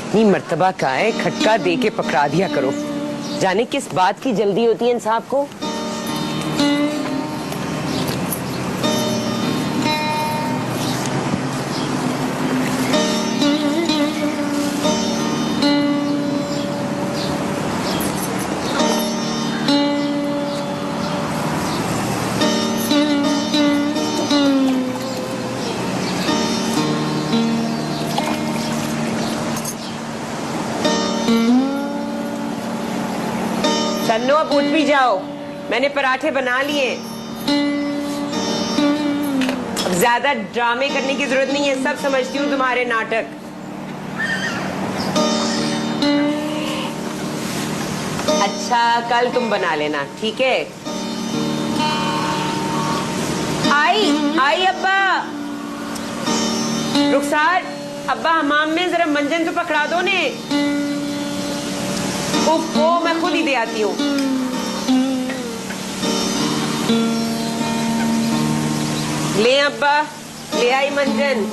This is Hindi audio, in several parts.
इतनी मर्तबा का है, खटका दे के पकड़ा दिया करो। जाने किस बात की जल्दी होती है इन साहब को। सन्नो, अब उठ भी जाओ, मैंने पराठे बना लिए। अब ज्यादा ड्रामे करने की जरूरत नहीं है, सब समझती हूँ तुम्हारे नाटक। अच्छा, कल तुम बना लेना, ठीक है? आई आई अब्बा। रुखसार, अब्बा हमाम में जरा मंजन तो पकड़ा दो ने। वो मैं खुद ही दे आती हूँ। ले अब्बा, ले आई मंजन।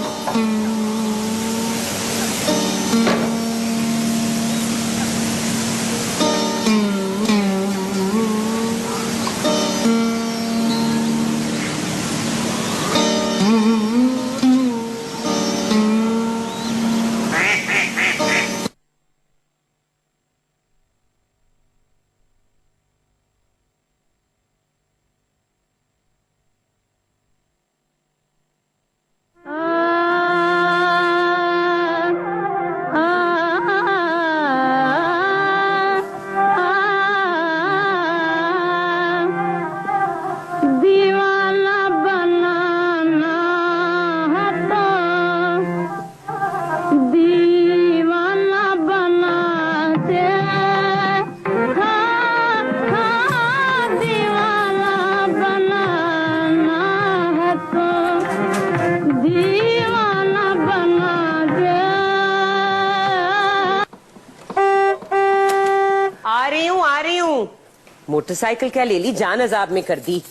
मोटरसाइकिल क्या ले ली, जान अजाब में कर दी।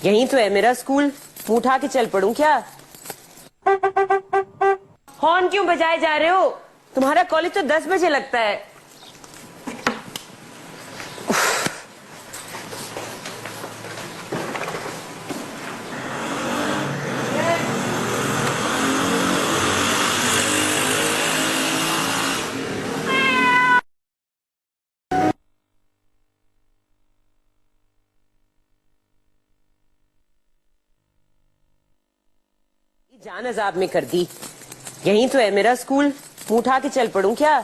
यहीं तो है मेरा स्कूल, मुंह उठा के चल पड़ूं क्या? हॉर्न क्यों बजाए जा रहे हो? तुम्हारा कॉलेज तो 10 बजे लगता है। जान अजाब में कर दी। यहीं तो है मेरा स्कूल, मुंह उठा के चल पड़ूं क्या?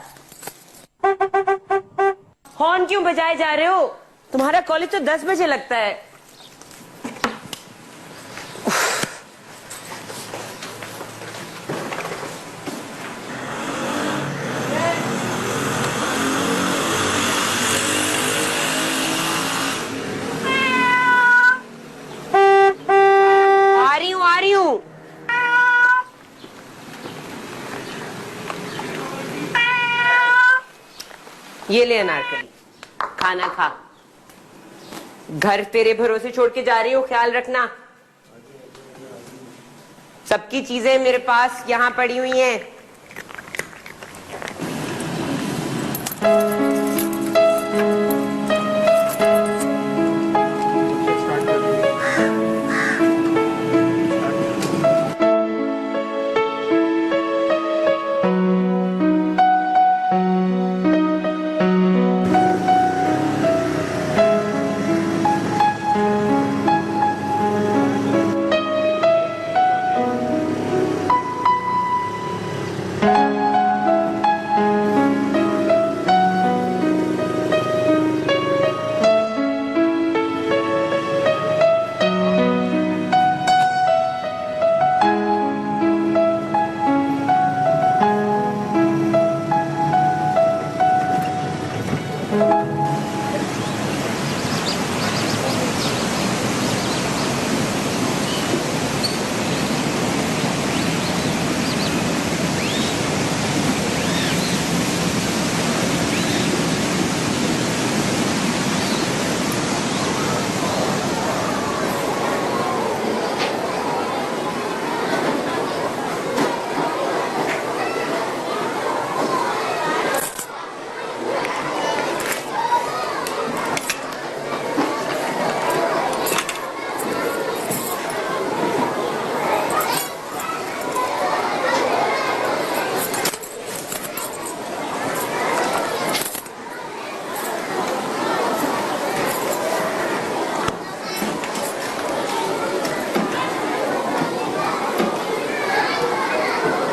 हॉर्न क्यों बजाए जा रहे हो? तुम्हारा कॉलेज तो 10 बजे लगता है। आ रही हूं। ये ले अनारकली, खाना खा। घर तेरे भरोसे छोड़ के जा रही हो, ख्याल रखना। सबकी चीजें मेरे पास यहाँ पड़ी हुई हैं।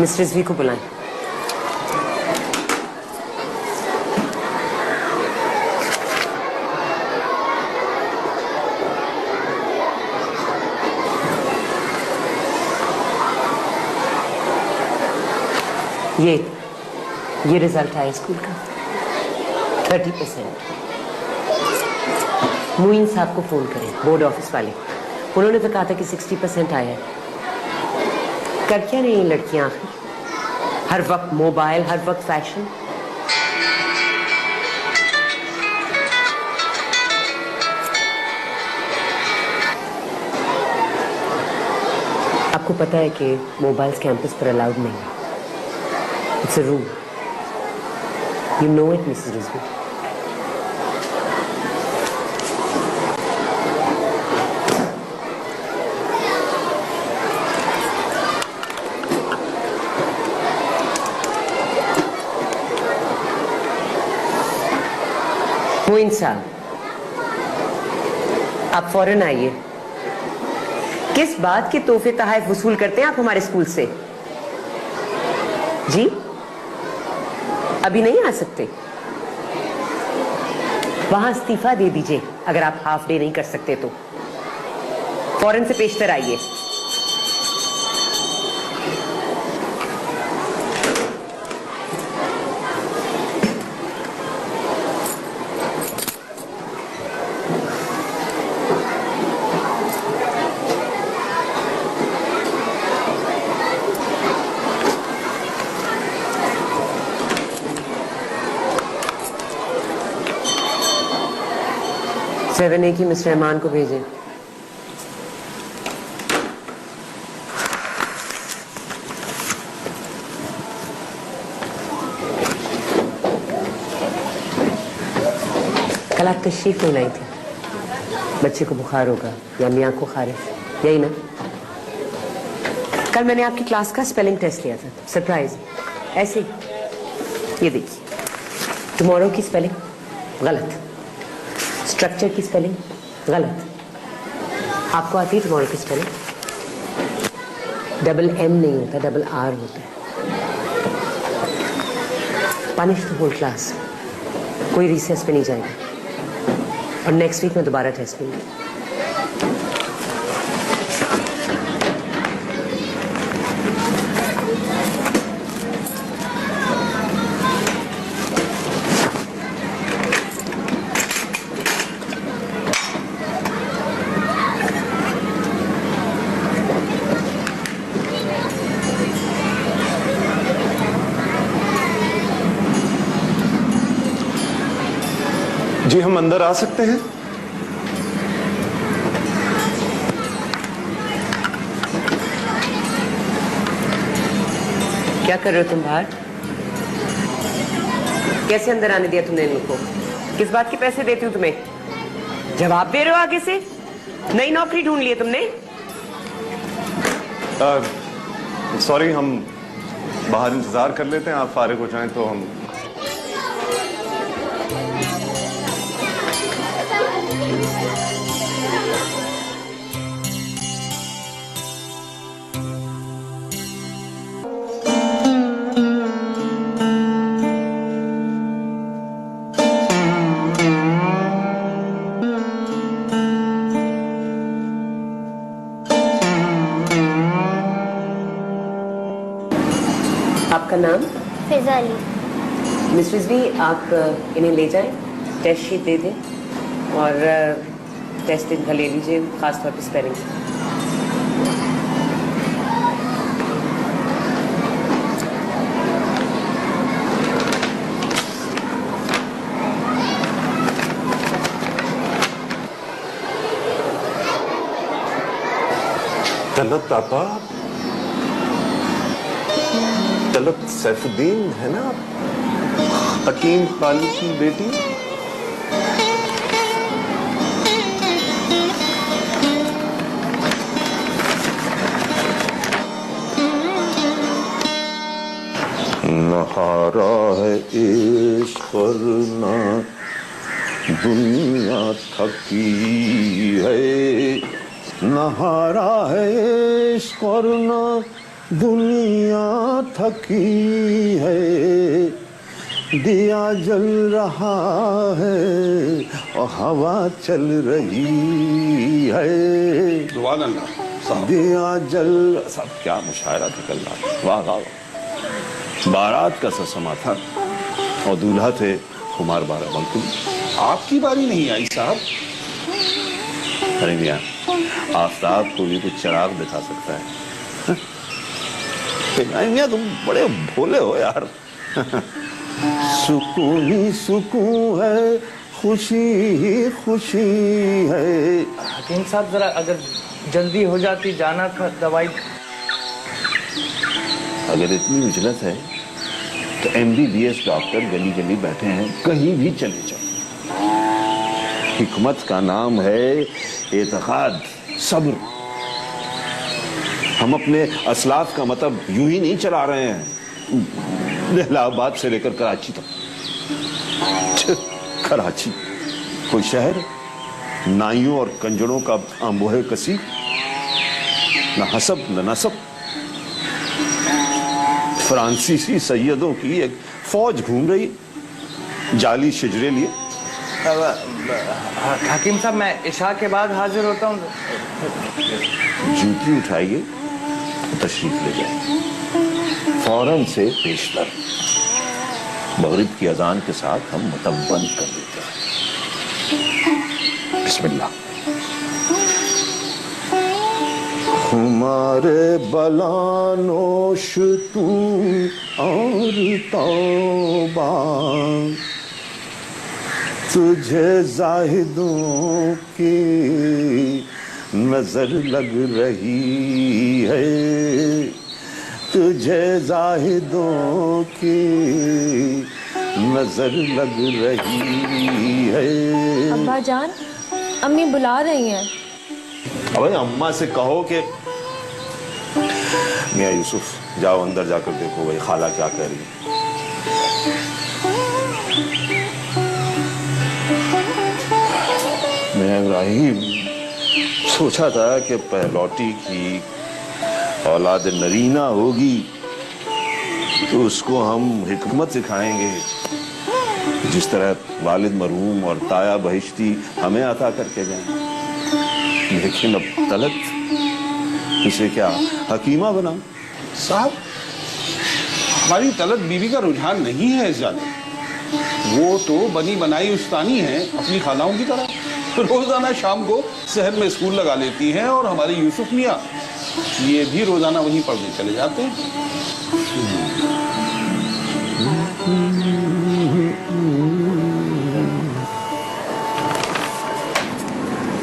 मिस्टर रिजवी को बुलाएं। ये रिजल्ट आया स्कूल का 30%। मुइन साहब को फोन करें, बोर्ड ऑफिस वाले। उन्होंने तो कहा था कि 60% आया है। कर क्या नहीं ये लड़कियां आखिर? हर वक्त मोबाइल, हर वक्त फैशन। आपको पता है कि मोबाइल्स कैंपस पर अलाउड नहीं है। It's a rule. You know it, Mrs. Rizvi. Moin साहब, आप फौरन आइए। किस बात के तोहफे तोहफे वसूल करते हैं आप हमारे स्कूल से? जी, अभी नहीं आ सकते? वहां इस्तीफा दे दीजिए अगर आप हाफ डे नहीं कर सकते तो। फौरन से पेशतर आइए। सेवन ए की मिस्टर रहमान को भेजें। कल आप तशरीफ नहीं लाई थी। बच्चे को बुखार होगा या मियाँ को खारिश, यही ना? कल मैंने आपकी क्लास का स्पेलिंग टेस्ट लिया था, सरप्राइज ऐसे ही। ये देखिए, टुमारो की स्पेलिंग गलत, स्ट्रक्चर की स्पेलिंग गलत। आपको आती है टुमारो की स्पेलिंग? डबल एम नहीं होता, डबल आर होता है। Punish the whole class. कोई रिसेस पे नहीं जाएगा और नेक्स्ट वीक में दोबारा टेस्ट लूंगी। जी, हम अंदर आ सकते हैं? क्या कर रहे हो तुम बाहर? कैसे अंदर आने दिया तुमने इन लोग को? किस बात के पैसे देती हूँ तुम्हें? जवाब दे रहे हो आगे से? नई नौकरी ढूंढ ली है तुमने? सॉरी, हम बाहर इंतजार कर लेते हैं। आप फारिग हो जाएं तो हम। आपका नाम? फिजा अली। मिस रिजवी, आप इन्हें ले जाएं, टेस्ट शीट दे दें और टेस्ट इनका ले लीजिए, खासतौर पर स्पेलिंग। तलत पापा, तलत सैफुद्दीन है ना, हकीम खालिद की बेटी? नहारा है इश्क वरना दुनिया थकी है, नहारा है इश्क वरना दुनिया थकी है, दिया जल रहा है और हवा चल रही है। सुभान अल्लाह साहब। दिया जल सब क्या मुशायरा था कल रात, वाह वाह। बारात का सा समा था और दूल्हा थे कुमार बाराबंकी। आपकी बारी नहीं आई साहब। अरे मियां, आफ्ताब को भी कुछ चिराग दिखा सकता है। मियां तुम बड़े भोले हो यार। सुकून ही सुकून है, खुशी ही खुशी है। हकीम साहब जरा अगर जल्दी हो जाती, जाना था दवाई। अगर इतनी उजलत है तो MBBS डॉक्टर गली गली बैठे हैं, कहीं भी चले जाओ। हिकमत का नाम है एतकाद, सब्र। हम अपने असलाफ का मतलब यूं ही नहीं चला रहे हैं, इलाहाबाद से लेकर कराची तक। कराची कोई शहर नाइयों और कंजरों का आंबोहे कसी, न हसब न नसब। फ्रांसीसी सैयदों की एक फौज घूम रही, जाली शिजरे लिए। हकीम साहब मैं इशा के बाद हाजिर होता हूँ। जूती उठाइए, तशरीफ ले जाए, फौरन से पेशतर। मगरिब की अजान के साथ हम मतलब बंद कर देते हैं। बिस्मिल्लाह। हमारे बलानोश तू और तौबा, तुझे जाहिदों की नजर लग रही है, तुझे जाहिदों की नजर लग रही है। अब्बा जान, अम्मी बुला रही हैं। अबे अम्मा से कहो कि मियां यूसुफ जाओ अंदर जाकर देखो भाई खाला क्या कह रही है। मैं इब्राहिम सोचा था कि पहलौटी की औलाद नरीना होगी तो उसको हम हिकमत सिखाएंगे, जिस तरह वालिद मरहूम और ताया बहिश्ती हमें अता करके गए। लेकिन अब तलत इसे क्या हकीमा बना। साहब हमारी तलत बीवी का रुझान नहीं है इस जाने। वो तो बनी बनाई उस्तानी है अपनी खालाओं की तरह। रोजाना शाम को शहर में स्कूल लगा लेती हैं और हमारे यूसुफ मियाँ ये भी रोजाना वहीं पढ़ने चले जाते हैं।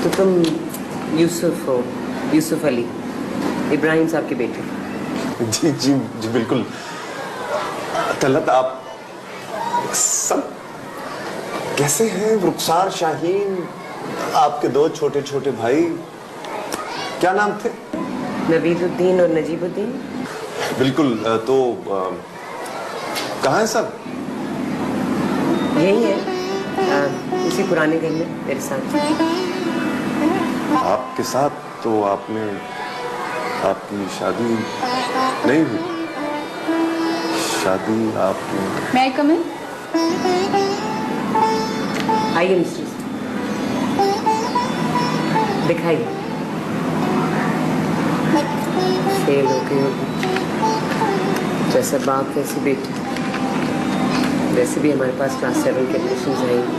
तो तुम यूसुफ हो, यूसुफ अली, इब्राहिम साहब के बेटे। जी जी जी बिल्कुल। तलत आप सब कैसे हैं? रुखसार, शाहीन, आपके दो छोटे छोटे भाई, क्या नाम थे? नवीदुद्दीन और नजीबुद्दीन। बिल्कुल। तो कहाँ है सब? यही है, इसी पुराने घर में मेरे साथ। आपके साथ? तो आपने, आपकी शादी नहीं हुई? शादी आपने? मैं कम इन? आइए मिस्टर, दिखाइए। फेल हो गई होगी, जैसे बाप वैसी बेटी। वैसे भी हमारे पास क्लास 7 के एडमिशन आएंगे।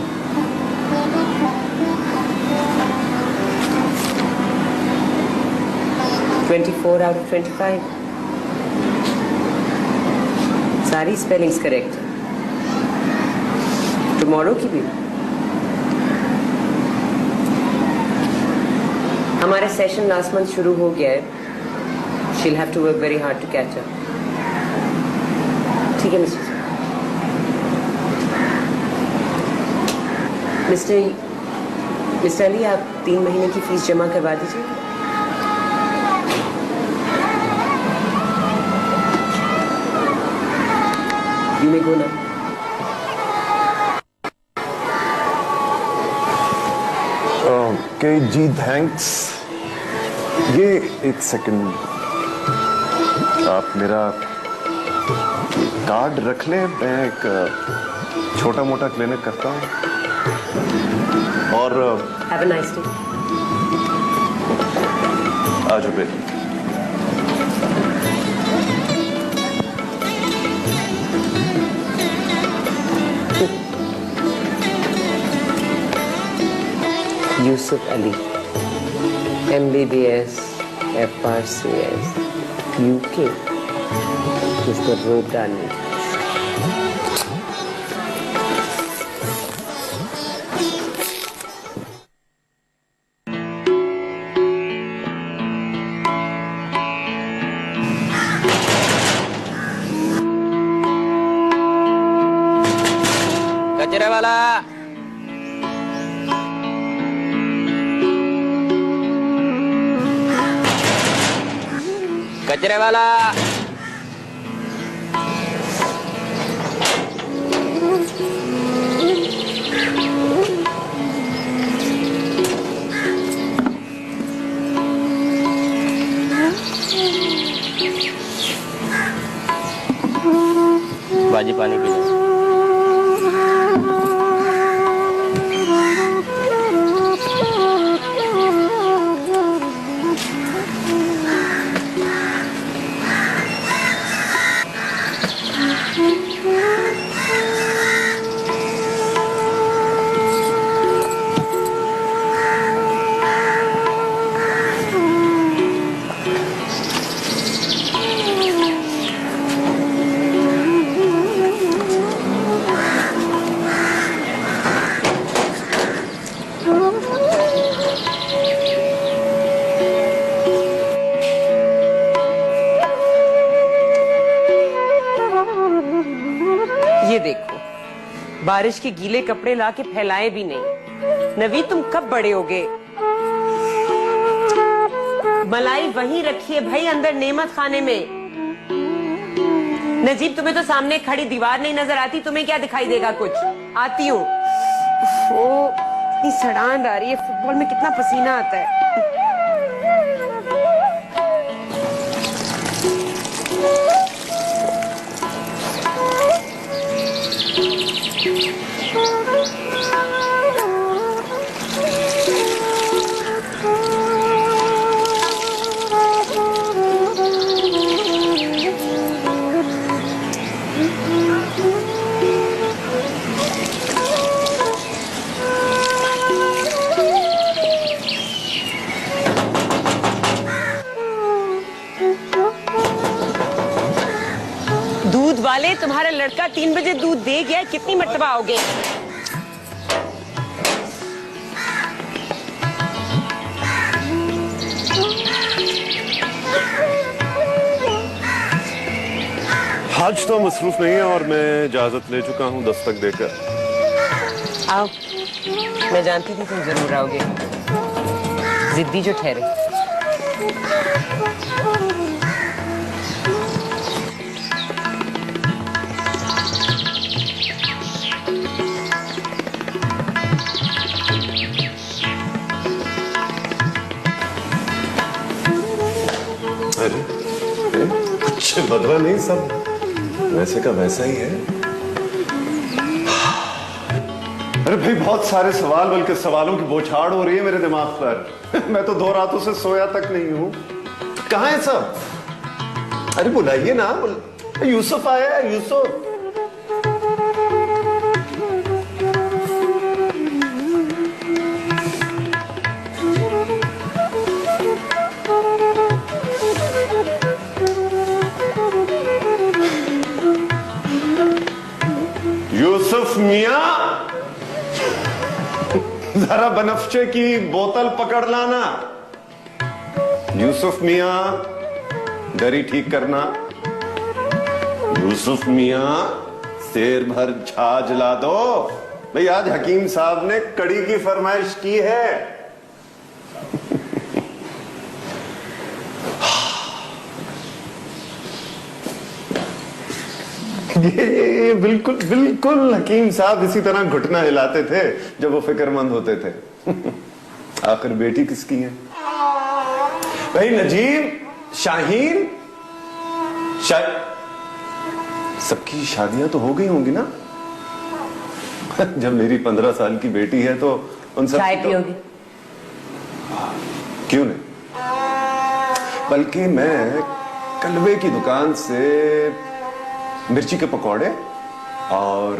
24 out of 25। सारी स्पेलिंग्स करेक्ट है। टुमारो की भी। हमारा सेशन लास्ट मंथ शुरू हो गया है। She'll have to work very hard to catch up. ठीक है मिस्टर अली, आप 3 महीने की फीस जमा करवा दीजिए। You may go now. Okay जी, थैंक्स। ये एक सेकंड, आप मेरा कार्ड रख लें, मैं एक छोटा मोटा क्लिनिक करता हूँ। और हैव अ नाइस डे। आज बेटी Yusuf Ali, MBBS, FRCS, UK, Mr. Rodani। कचरे वाला, कचरे वाला। बाजी पानी पी लो। ये देखो, बारिश के गीले कपड़े लाके फैलाए भी नहीं। नवी, तुम कब बड़े होगे? मलाई वहीं रखी है भाई, अंदर नेमत खाने में। नजीब, तुम्हें तो सामने खड़ी दीवार नहीं नजर आती, तुम्हें क्या दिखाई देगा? कुछ आती हूँ। ओ, इतनी सड़ांद आ रही है, फुटबॉल में कितना पसीना आता है। दूध वाले, तुम्हारा लड़का 3 बजे दूध दे गया, कितनी मर्तबा आओगे? आज तो मसरूफ नहीं है और मैं इजाजत ले चुका हूँ दस्तक देकर। आओ, मैं जानती थी तुम जरूर आओगे, जिद्दी जो ठहरे। अरे कुछ बदला नहीं, सब वैसे का वैसा ही है। अरे भाई, बहुत सारे सवाल, बल्कि सवालों की बौछार हो रही है मेरे दिमाग पर। मैं तो 2 रातों से सोया तक नहीं हूं। कहाँ है सब? अरे बुलाइए ना, यूसुफ आया है, यूसुफ। यूसुफ मियां, जरा बनफ्शे की बोतल पकड़ लाना। यूसुफ मियां, दरी ठीक करना। यूसुफ मियां, शेर भर छाछ ला दो। भाई, आज हकीम साहब ने कड़ी की फरमाइश की है। ये बिल्कुल बिल्कुल हकीम साहब इसी तरह घुटना हिलाते थे जब वो फिक्रमंद होते थे। आखिर बेटी किसकी है? भाई नजीब, शाहीन, शायद सबकी शादियां तो हो गई होंगी ना। जब मेरी 15 साल की बेटी है तो उन सब चाय पियोगी? क्यों नहीं, बल्कि मैं कलवे की दुकान से मिर्ची के पकौड़े और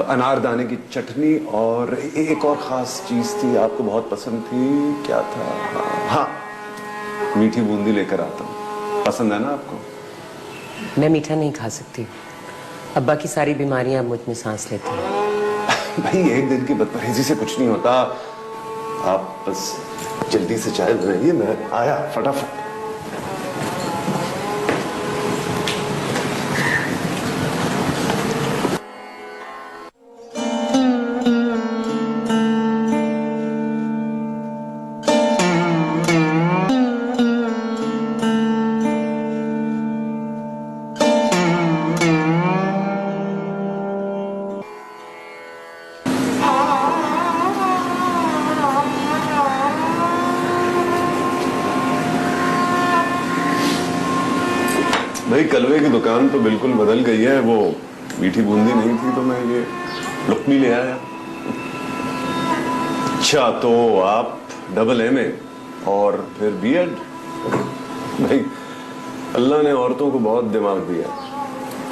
अनारदाने की चटनी और एक और खास चीज थी, आपको बहुत पसंद थी, क्या था, हाँ मीठी बूंदी लेकर आता हूँ। पसंद है ना आपको? मैं मीठा नहीं खा सकती। अब्बा की सारी बीमारियां अब मुझ में सांस लेती हैं। भाई एक दिन की बदपरहेजी से कुछ नहीं होता। आप बस जल्दी से चाय बनाइए, मैं आया फटाफट। भाई कलवे की दुकान तो बिल्कुल बदल गई है, वो मीठी बूंदी नहीं थी तो मैं ये लुकमी ले आया। अच्छा तो आप डबल MA और फिर B.Ed? भाई अल्लाह ने औरतों को बहुत दिमाग दिया,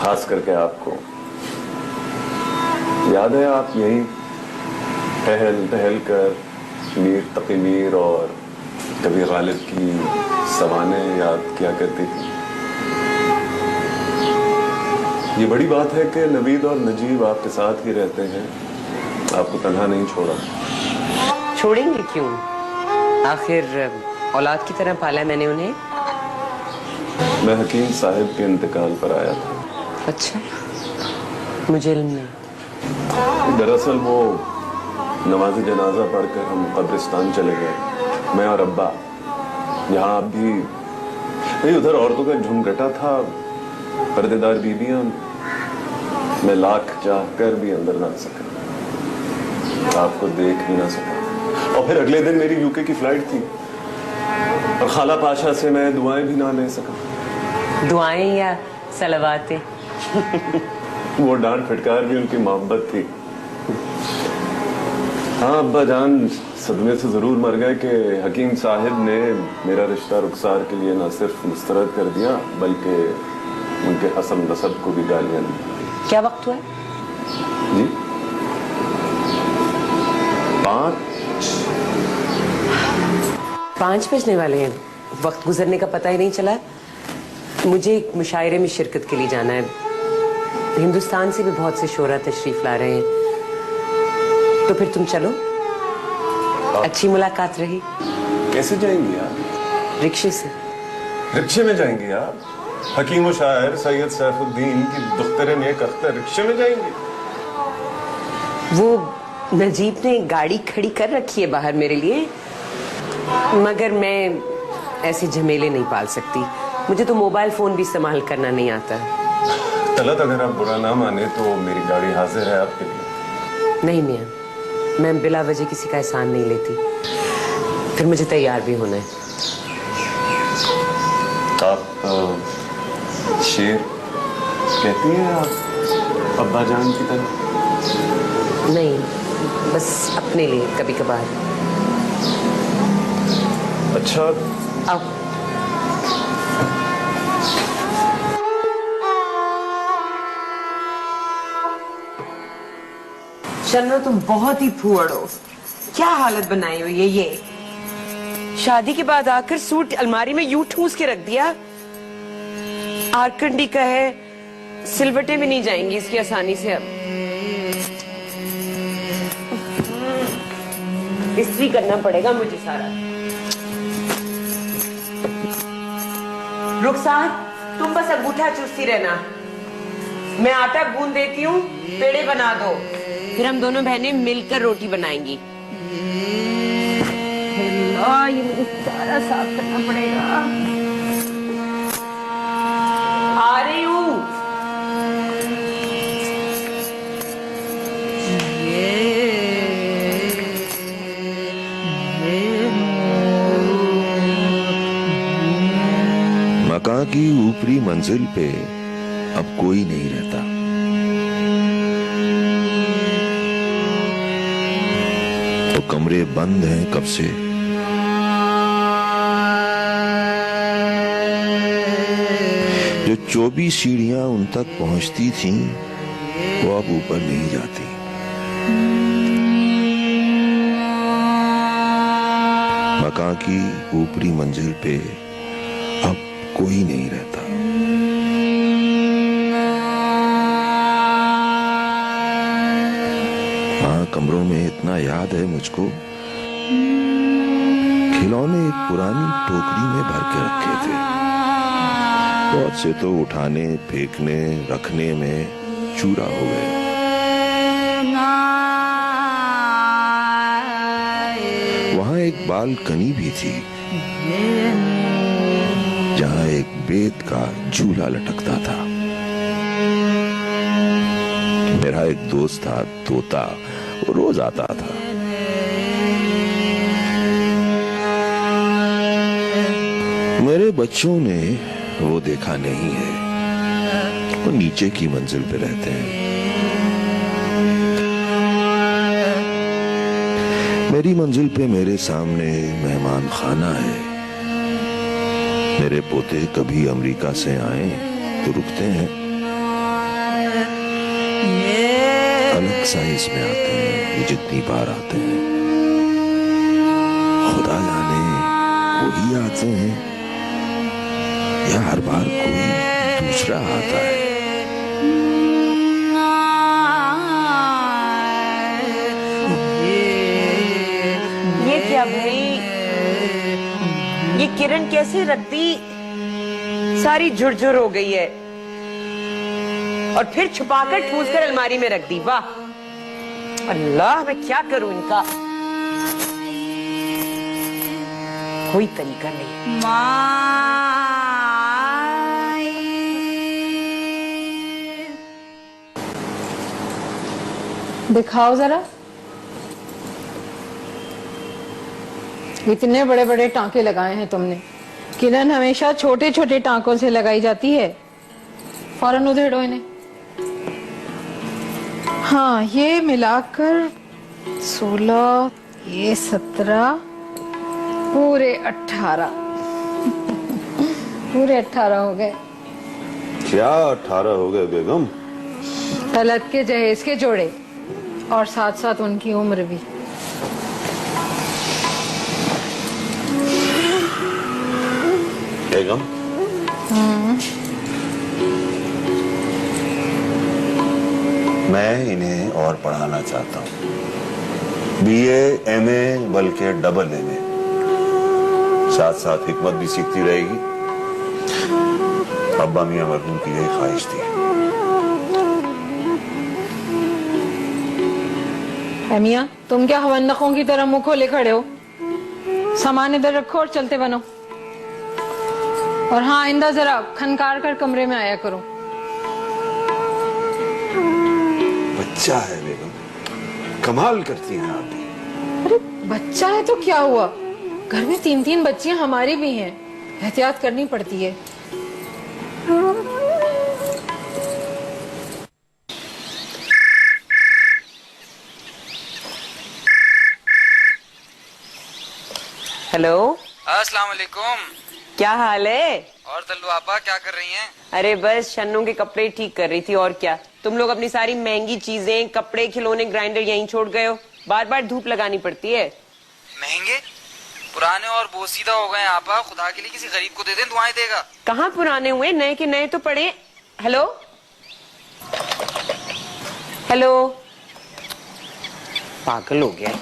खास करके आपको। याद है आप यहीं टहल टहल कर मीर तकी मीर और कभी गालिब की सवाने याद किया करती थी। ये बड़ी बात है कि नवीद और नजीब आपके साथ ही रहते हैं, आपको तन्हा नहीं छोड़ा। छोड़ेंगे क्यों? आखिर औलाद की तरह पाला मैंने उन्हें। मैं हकीम साहब के इंतकाल पर आया था। अच्छा, मुझे इल्म नहीं। दरअसल वो नमाज जनाजा पढ़कर हम कब्रिस्तान चले गए, मैं और अब्बा। यहाँ आप भी नहीं, उधर औरतों का झुमघटा था, पर्देदार बीबियां। मैं लाख चाह कर भी अंदर ना सका, आपको देख भी ना सका। और फिर अगले दिन मेरी UK की फ्लाइट थी और खाला पाशा से मैं दुआएं भी ना ले सका। दुआएं या सलवातें? वो डांट फटकार भी उनकी मोहब्बत थी। हाँ अब्बा जान सदमे से जरूर मर गए कि हकीम साहिब ने मेरा रिश्ता रुखसार के लिए ना सिर्फ मुस्तरद कर दिया बल्कि उनके हसन नसब को भी गालियां दी। क्या वक्त हुआ? जी 5 बजने वाले हैं। वक्त गुजरने का पता ही नहीं चला। मुझे एक मुशायरे में शिरकत के लिए जाना है। हिंदुस्तान से भी बहुत से शोरा तशरीफ ला रहे हैं, तो फिर तुम चलो। अच्छी मुलाकात रही। कैसे जाएंगी आप? रिक्शे से। रिक्शे में जाएंगी आप? हकीम और शायर सैयद सैफुद्दीन की दुख्तरे नेक अख्तर रिक्शे में जाएंगी? वो नजीब ने गाड़ी खड़ी कर रखी है बाहर मेरे लिए, मगर मैं ऐसे झमेले नहीं पाल सकती। मुझे तो मोबाइल फोन भी इस्तेमाल करना नहीं आता। तलत अगर आप बुरा ना माने तो मेरी गाड़ी हाजिर है आपके लिए। नहीं मियाँ, मैं बिला वजह किसी का एहसान नहीं लेती। फिर मुझे तैयार भी होना है। आप शेर कहती हैं आप अब्बा जान की तरह? नहीं, बस अपने लिए कभी कभार। अच्छा आओ। चलो तुम बहुत ही फूहड़ हो। क्या हालत बनाई हुई है ये। शादी के बाद आकर सूट अलमारी में यूं ठूस के रख दिया। आरकंडी का है, सिलवटें भी नहीं जाएंगी इसकी आसानी से। अब इस्त्री करना पड़ेगा मुझे सारा। रुखसार, तुम बस अंगूठा चूसती रहना, मैं आटा गूंद देती हूँ, पेड़े बना दो, फिर हम दोनों बहनें मिलकर रोटी बनाएंगी। ये मुझे सारा साफ करना पड़ेगा। आ रही हूँ। कहा कि ऊपरी मंजिल पे अब कोई नहीं रहता। तो कमरे बंद हैं कब से। जो 24 सीढ़ियां उन तक पहुंचती थीं, वो अब ऊपर नहीं जाती। मकान की ऊपरी मंजिल पे अब कोई नहीं रहता। वहां कमरों में इतना याद है मुझको, खिलौने एक पुरानी टोकरी में भर के रखे थे। बहुत से तो उठाने, फेंकने, रखने में चूरा हो गए। वहां एक बालकनी भी थी, जहां एक बेत का झूला लटकता था। मेरा एक दोस्त था तोता, वो रोज आता था। मेरे बच्चों ने वो देखा नहीं है, वो नीचे की मंजिल पे रहते हैं। मेरी मंजिल पे मेरे सामने मेहमान खाना है। मेरे पोते कभी अमेरिका से आए तो रुकते हैं, अलग साइज में आते हैं। ये जितनी बार आते हैं, खुदा जाने वही आते हैं या हर बार कोई दूसरा आता है। ये क्या भाई, ये किरण कैसे रख दी, सारी झुरझुर हो गई है और फिर छुपाकर ठूस कर अलमारी में रख दी। वाह अल्लाह, मैं क्या करूं इनका, कोई तरीका नहीं। दिखाओ जरा। इतने बड़े बड़े टांके लगाए हैं तुमने। किरण हमेशा छोटे छोटे टांकों से लगाई जाती है। फौरन उधेड़ो इन्हें। हाँ, ये मिलाकर 16, ये 17, पूरे 18। पूरे 18 हो गए। क्या 18 हो गए बेगम? तलत के जहेज के जोड़े और साथ साथ उनकी उम्र भी। बेगम, मैं इन्हें और पढ़ाना चाहता हूँ। BA, MA बल्कि डबल MA। साथ साथ हिकमत भी सीखती रहेगी। अब्बा मियां मरहूम की यही ख्वाहिश थी। मियां, तुम क्या हवन्नकों की तरह मुंह खोले खड़े हो? सामान इधर रखो और चलते बनो। और हाँ, आइंदा जरा खनकार कर कमरे में आया करो। बच्चा है बेगम, कमाल करती हैं आप भी। अरे बच्चा है तो क्या हुआ, घर में 3-3 बच्चियां हमारी भी हैं, एहतियात करनी पड़ती है। हेलो, अस्सलाम वालेकुम। क्या हाल है? और दल्लू आपा क्या कर रही हैं? अरे बस शन्नू के कपड़े ठीक कर रही थी, और क्या। तुम लोग अपनी सारी महंगी चीजें, कपड़े, खिलौने, ग्राइंडर यहीं छोड़ गए हो। बार बार धूप लगानी पड़ती है। महंगे, पुराने और बोसीदा हो गए आपा। खुदा के लिए किसी गरीब को दे दें, दुआएं देगा। कहाँ पुराने हुए, नए के नए तो पड़े। हेलो हेलो, पागल हो गया।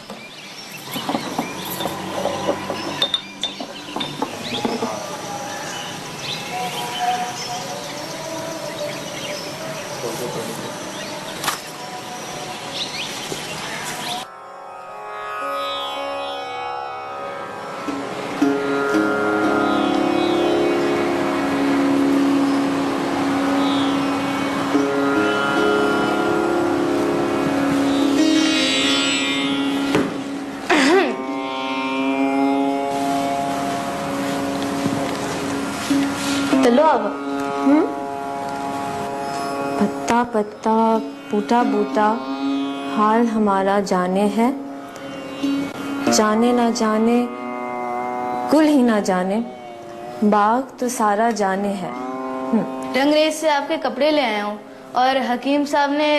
अब पत्ता पत्ता बूटा बूटा हाल हमारा जाने है, जाने ना जाने गुल ही ना जाने बाग तो सारा जाने है। रंगरेज से आपके कपड़े ले आया हूँ और हकीम साहब ने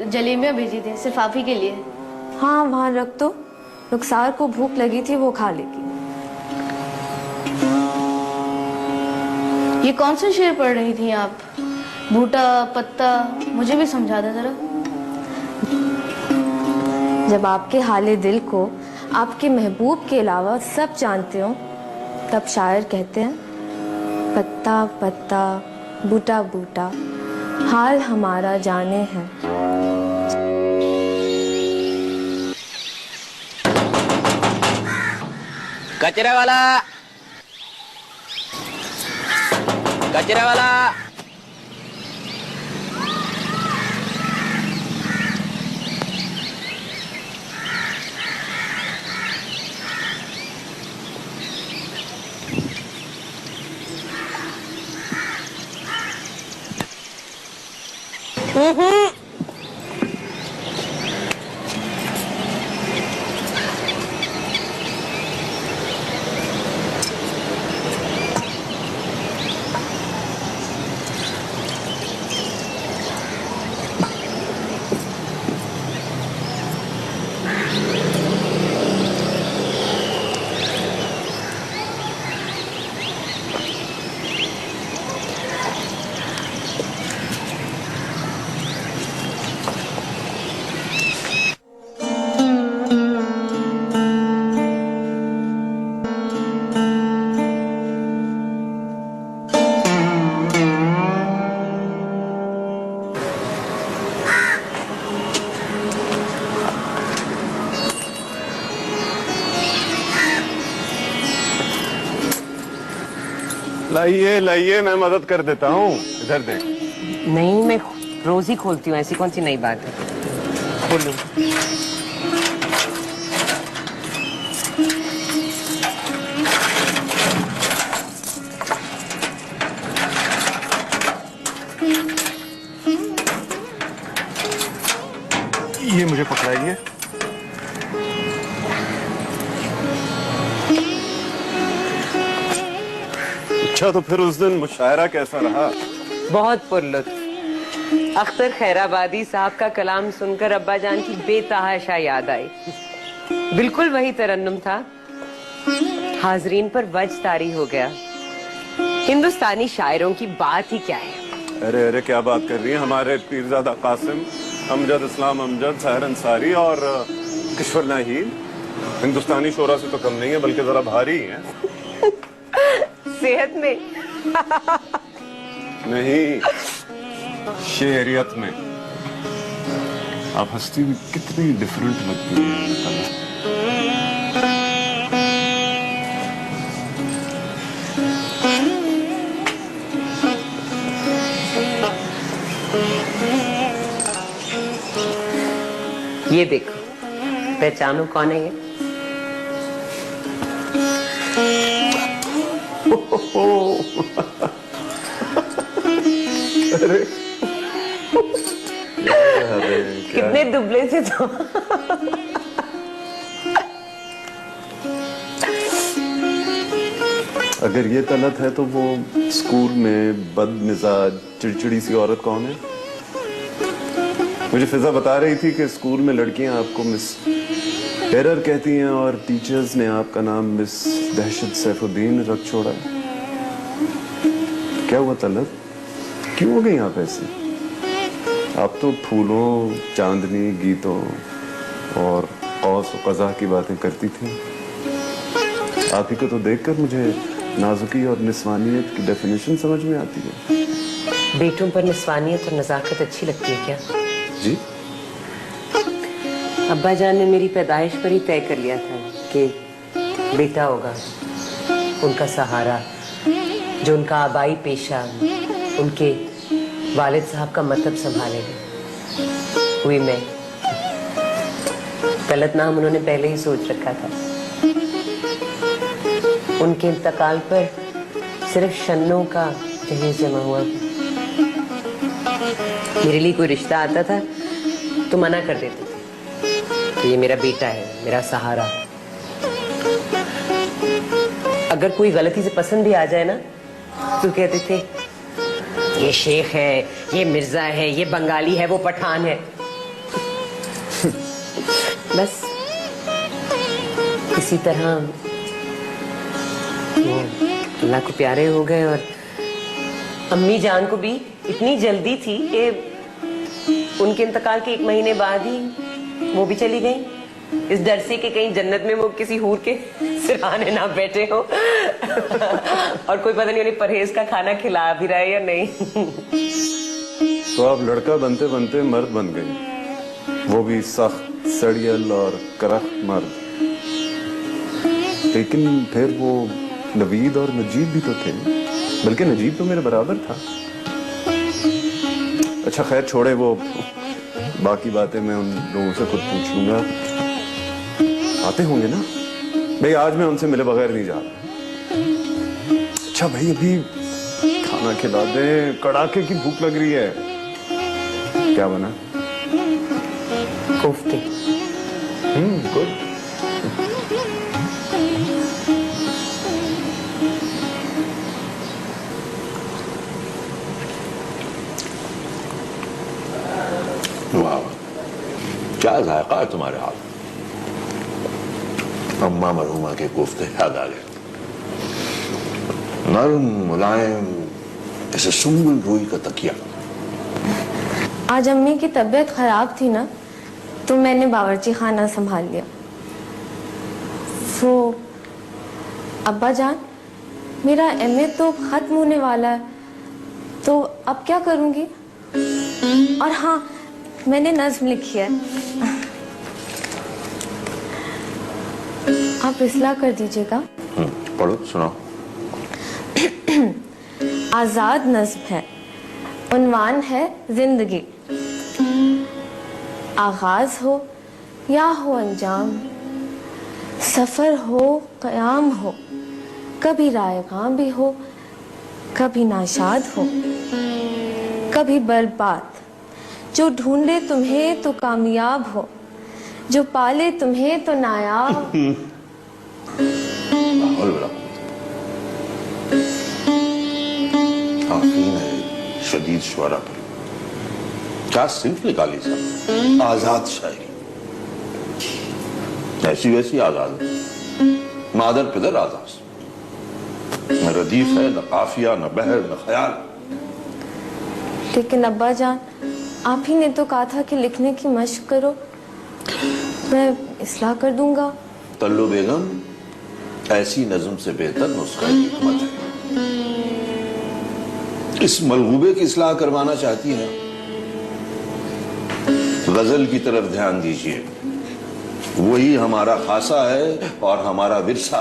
जलेबियाँ भेजी थी सिर्फ आप ही के लिए। हाँ वहाँ रख दो, रुखसार को भूख लगी थी वो खा लेगी। ये कौन सा शेर पढ़ रही थी आप? बूटा पत्ता मुझे भी समझा दे जरा। जब आपके हाले दिल को आपके महबूब के अलावा सब जानते हो तब शायर कहते हैं पत्ता पत्ता बूटा बूटा हाल हमारा जाने है। कचरा वाला, कचरा वाला। लाइए लाइए, मैं मदद कर देता हूँ। इधर देख। नहीं, मैं रोज ही खोलती हूँ, ऐसी कौन सी नई बात है। खोलूं। ये मुझे पकड़ाइए। अच्छा, तो फिर उस दिन मुशायरा कैसा रहा? बहुत पुरलुत्फ। अख्तर खैराबादी साहब का कलाम सुनकर अब्बा जान की बेतहाशा याद आई। बिल्कुल वही तरन्नुम था। हाजरीन पर वज तारी हो गया। हिंदुस्तानी शायरों की बात ही क्या है। अरे अरे, क्या बात कर रही है। हमारे पीरजादा कासिम, अमजद इस्लाम अमजद, सहर अंसारी और किशोर नाहील हिंदुस्तानी शोरा से तो कम नहीं है, बल्कि जरा भारी है। सेहत में नहीं, शेरियत में। आप हंसती हुई कितनी डिफरेंट लगती है। ये देखो, पहचानो कौन है ये? अरे कितने दुबले से तो। अगर ये तलत है तो वो स्कूल में बदमिजाज चिड़चिड़ी सी औरत कौन है? मुझे फिजा बता रही थी कि स्कूल में लड़कियां आपको मिस टेरर कहती हैं और टीचर्स ने आपका नाम मिस दहशत सैफुद्दीन रख छोड़ा। क्या हुआ तलत? क्यों हो गई आप ऐसे? आप तो फूलों, चांदनी, गीतों और कौस और कज़ा की बातें करती थी। आप ही को तो देखकर मुझे नाजुकी और निस्वानियत की डेफिनेशन समझ में आती है। बेटों पर निस्वानियत और नजाकत अच्छी लगती है क्या? जी, अब्बा जान ने मेरी पैदाइश पर ही तय कर लिया था कि बेटा होगा उनका सहारा, जो उनका आबाई पेशा उनके वालिद साहब का मतलब संभालेगा। हुई मैं। गलत नाम उन्होंने पहले ही सोच रखा था। उनके इंतकाल पर सिर्फ शन्नों का जहेज जमा हुआ। मेरे लिए कोई रिश्ता आता था तो मना कर देते थे, तो ये मेरा बेटा है, मेरा सहारा। अगर कोई गलती से पसंद भी आ जाए ना तो कहते थे ये शेख है, ये मिर्जा है, ये बंगाली है, वो पठान है। बस इसी तरह वो अल्लाह को प्यारे हो गए। और अम्मी जान को भी इतनी जल्दी थी कि उनके इंतकाल के 1 महीने बाद ही वो भी चली गई, इस डर से कि कहीं जन्नत में वो किसी हूर के सिरहाने ना बैठे हो और कोई पता नहीं उन्हें परहेज का खाना खिला भी रहा है या नहीं। तो आप लड़का बनते बनते मर्द बन गई, वो भी सख्त, सड़ियल और करख मर्द। लेकिन फिर वो नवीद और नजीब भी तो थे, बल्कि नजीब तो मेरे बराबर था। अच्छा खैर छोड़े, वो बाकी बातें मैं उन लोगों से खुद पूछ लूंगा। आते होंगे ना भाई, आज मैं उनसे मिले बगैर नहीं जा रहा। अच्छा भाई अभी खाना खिला दे, कड़ाके की भूख लग रही है। क्या बना? कोफ्ते। गुड। वाह, क्या जायका है तुम्हारे हाथ। अम्मा मरहुमा के कोफ्ते याद आ गए, नरम मुलायम जैसे सुंबुल रुई का तकिया। आज अम्मी की तबीयत खराब थी ना, तो मैंने बावर्ची खाना संभाल लिया। तो अब्बा जान, मेरा एमए तो खत्म होने वाला है, तो अब क्या करूंगी? और हाँ, मैंने नज्म लिखी है, आप इस्लाह कर दीजिएगा। पढ़ो, सुनाओ। आजाद नज्म है, उन्वान है जिंदगी। आगाज हो या हो अंजाम, सफर हो कयाम हो, कभी रायगां भी हो, कभी नाशाद हो, कभी बर्बाद। जो ढूंढे तुम्हें तो कामयाब हो, जो पाले तुम्हें तो नायाब। शदीद शुरा पर क्या सिर्फ निकाली सब आजाद शायरी, ऐसी वैसी आजाद, मादर पिदर आजाद, न रदीफ है, न काफिया, न बहर, न ख्याल। लेकिन अब्बा जान, आप ही ने तो कहा था कि लिखने की मशक करो, मैं इस्लाह कर दूंगा। तल्लु बेगम, ऐसी नज्म से बेहतर नुस्खा हिकमत है। इस मलगूबे की इस्लाह करवाना चाहती हैं, गजल की तरफ ध्यान दीजिए, वही हमारा खासा है और हमारा विरसा।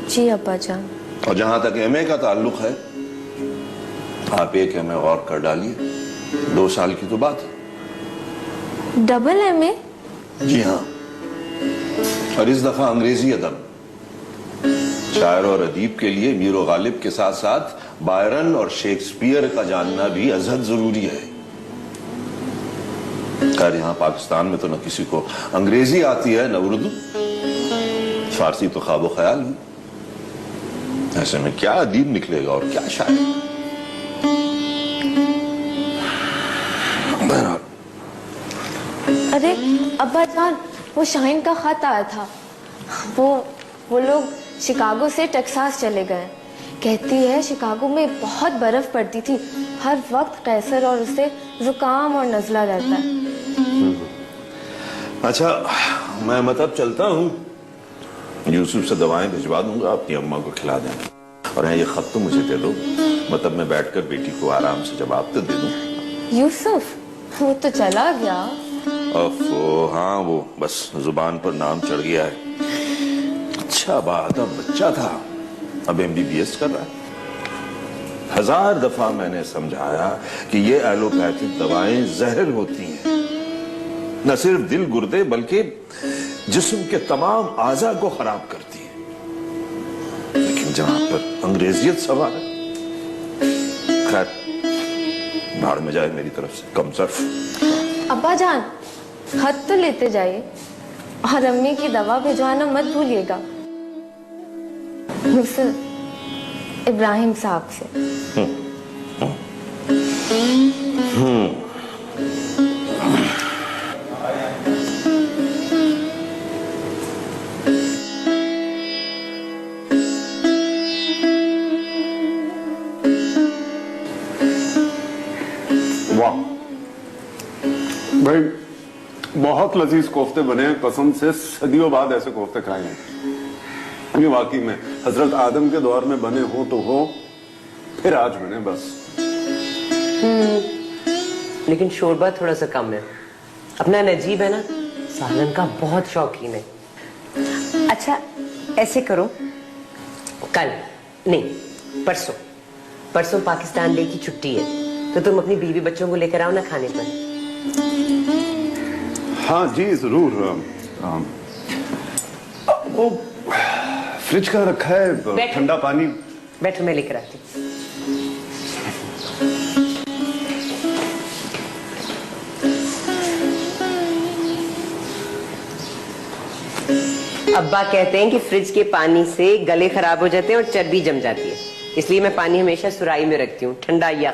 जी अब्बा जान। और जहां तक एमए का ताल्लुक है, आप एक एमए गौर कर डालिए, 2 साल की तो बात है। Double MA? जी हाँ, और इस दफा अंग्रेजी अदब। शायर और अदीब के लिए मीर व गालिब के साथ साथ बायरन और शेक्सपियर का जानना भी अजहद जरूरी है। खैर यहाँ पाकिस्तान में तो न किसी को अंग्रेजी आती है, न उर्दू, फारसी तो ख्वाब ख्याल ही। ऐसे में क्या अदीब निकलेगा और क्या शायर। अरे अब्बा जान, वो शाहीन का खत आया था, वो लोग शिकागो से टेक्सास चले गए। कहती है शिकागो में बहुत बर्फ पड़ती थी, हर वक्त कैसर और उसे जुकाम और नजला रहता है। अच्छा, मैं मतलब चलता हूँ, यूसुफ से दवाएं भिजवा दूंगा, अपनी अम्मा को खिला देना। और ये खत तो मुझे दे दो, मतलब मैं बैठकर बेटी को आराम से जवाब तो दे दूं। यूसुफ? वो तो चला गया। हाँ, वो बस जुबान पर नाम चढ़ गया है। अच्छा बात, अब बच्चा था, अब MBBS कर रहा है। 1000 दफा मैंने समझाया कि ये एलोपैथिक दवाएं जहर होती हैं, न सिर्फ दिल गुर्दे बल्कि जिस्म के तमाम आज़ा को खराब करती हैं। लेकिन जहां पर अंग्रेजियत सवार है, खैर, भाड़ में जाए मेरी तरफ से, कम सर्फ। अब्बा जान, खत तो लेते जाइए और अम्मी की दवा भिजवाना मत भूलिएगा, मुफसल इब्राहिम साहब से। वाह भाई, बहुत लजीज कोफ्ते बने हैं, कसम से सदियों बाद ऐसे कोफ्ते खाए हैं। ये वाकई में हजरत आदम के दौर में बने हो तो हो, फिर आज बने बस। लेकिन शोरबा थोड़ा सा कम है। अपना नजीब है ना, सालन का बहुत शौकीन है। अच्छा ऐसे करो, कल नहीं परसों पाकिस्तान डे की छुट्टी है, तो तुम अपनी बीवी बच्चों को लेकर आओ ना खाने पर। हाँ जी जरूर। वो फ्रिज का रखा है ठंडा पानी। बैठो, मैं लेकर आती हूँ। अब्बा कहते हैं कि फ्रिज के पानी से गले खराब हो जाते हैं और चर्बी जम जाती है, इसलिए मैं पानी हमेशा सुराही में रखती हूँ, ठंडा या।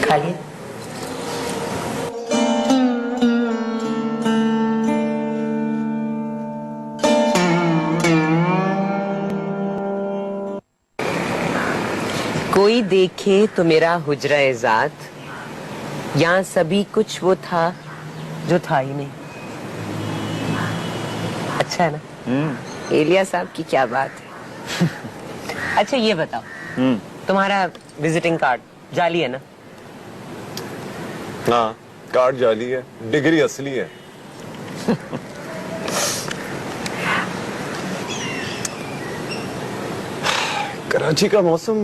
खाइए। कोई देखे तो मेरा हुजरा ज़ात, यहाँ सभी कुछ वो था जो था ही नहीं। अच्छा है ना? एलिया साहब की क्या बात है। अच्छा ये बताओ, तुम्हारा विजिटिंग कार्ड जाली है ना? हाँ, कार्ड जाली है, डिग्री असली है। कराची का मौसम